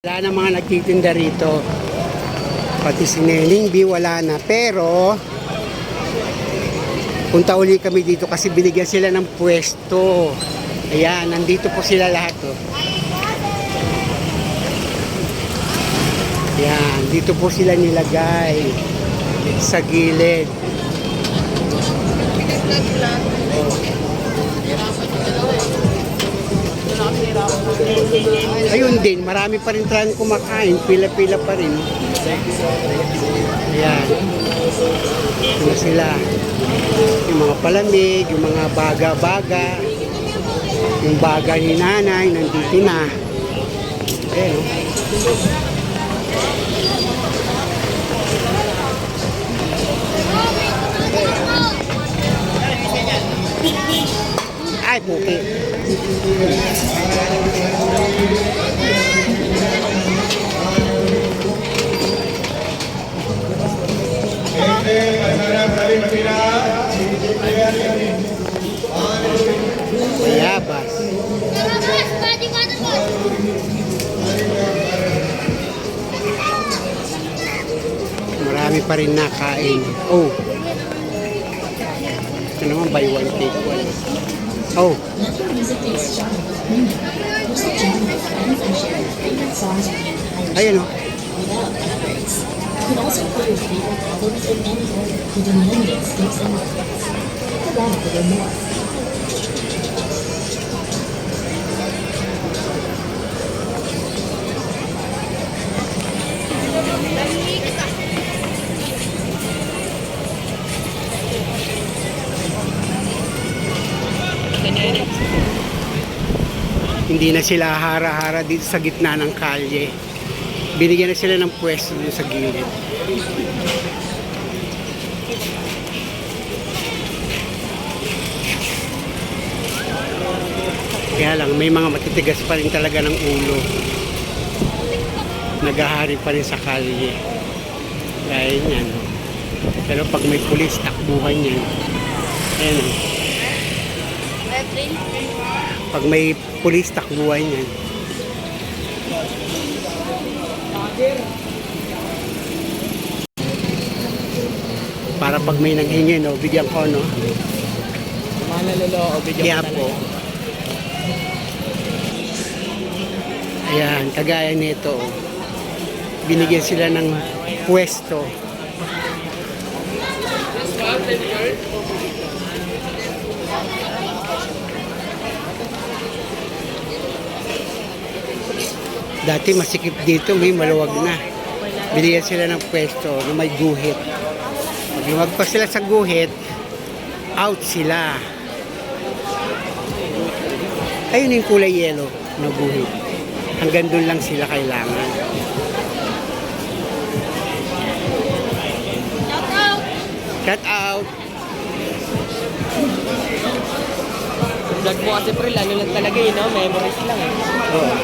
Wala na mga nagtitinda rito. Pati si Nening B wala na. Pero punta uli kami dito kasi binigyan sila ng pwesto. Ayan, nandito po sila lahat. Oh. Ayan, dito po sila nilagay sa gilid. Ayun din, marami pa rin talagang kumakain, pila-pila pa rin. Ayan. Ito sila. Yung mga palamig, yung mga baga-baga. Yung baga ni nanay, nandito na. Ayan, oh. Ay, puti. Bayabas. Marami pa rin nakain. Oh. Ito naman buy one take one. Oh. Ayun o. Hindi na sila hara-hara dito sa gitna ng kalye. Binigyan na sila ng pwesto dito sa gilid. Kaya lang, may mga matitigas pa rin talaga ng ulo. Naghahari pa rin sa kalye. Gaya niyan. Pero pag may pulis, takbuhan niyan. Ayan o. Pag may pulis, takbuhan yan. Para pag may nanghingi, no, bigyan ko, no? Mga nalolo, o bigyan ko po. Ayan, kagaya nito. Binigyan sila ng pwesto. Dati masikip dito, may maluwag na. Binigyan sila ng pwesto na may guhit. Pag lumagpas sila sa guhit, out sila. Ayun yung kulay yellow na guhit. Hanggang doon lang sila kailangan. Cut out! Vlog mo kasi pre, lalo lang talaga yun, no? Memories lang eh. Oo.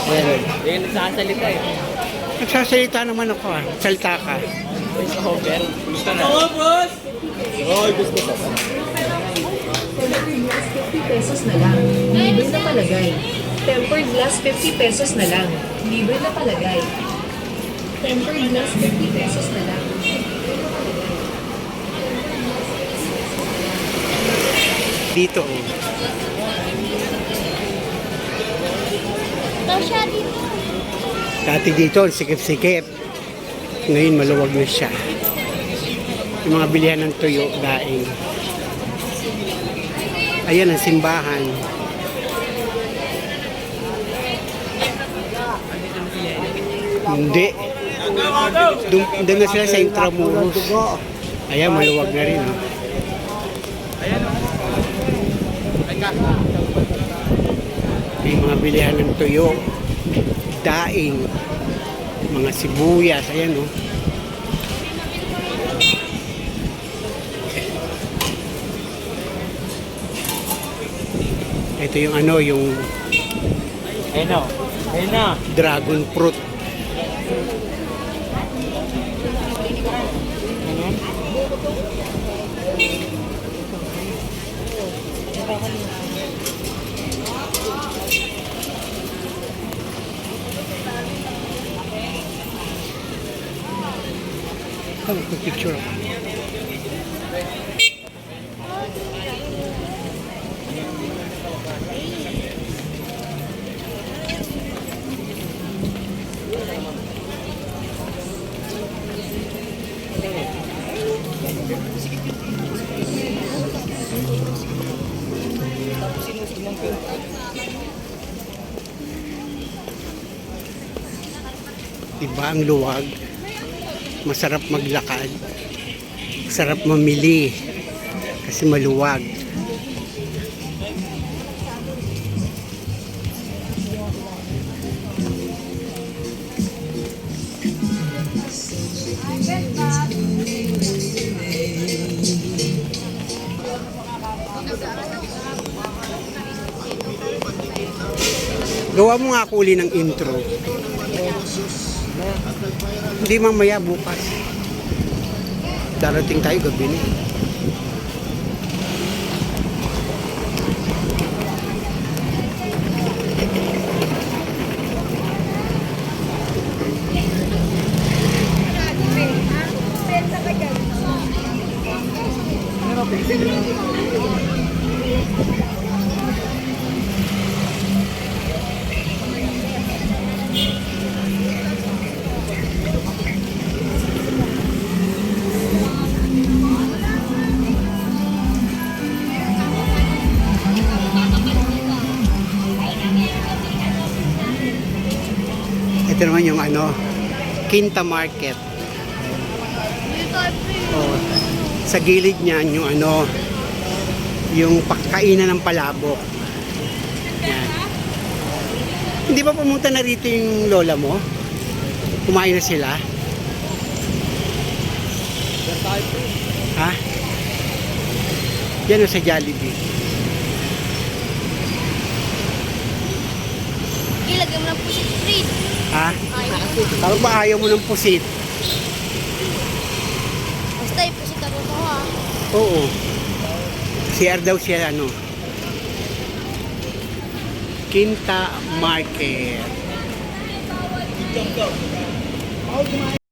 Meron. Yung nagsasalita eh. Nagsasalita naman ako ah. Salita ka. Voice over. Gusto na. Oo, boss! Oo, gusto na. 50 pesos na lang. Libre na palagay. Tempered glass 50 pesos na lang. Libre na palagay. Tempered glass 50 pesos na lang. Dito oh. Dati dito, sikip-sikip. Ngayon maluwag na siya. Yung mga bilihan ng tuyo, daing. Ayan ang simbahan. Hindi. Doon na sila sa Intramuros. Ayan, maluwag na rin. Oh. May mga bilihan ng tuyo, daing, mga sibuyas, ayan o. Ito yung ano, yung Ayun o. Ayun na. dragon fruit. Magpipicture ako. Diba ang luwag? Masarap maglakad. Masarap mamili. Kasi maluwag. Gawa mo nga ako uli ng intro. Hindi mamaya bukas. Darating tayo gabi na. Ito naman yung Quinta Market. Oh, sa gilid niyan yung yung pagkainan ng palabok. Yan. Hindi ba pumunta na rito yung lola mo? Kumain na sila? Ha? Yan o sa Jollibee. Ilagay mo ng pusit treat. Ha? Tawag ba ayaw mo ng pusit? Basta yung pusit ako to ha. Oo. CR daw siya Quinta Market.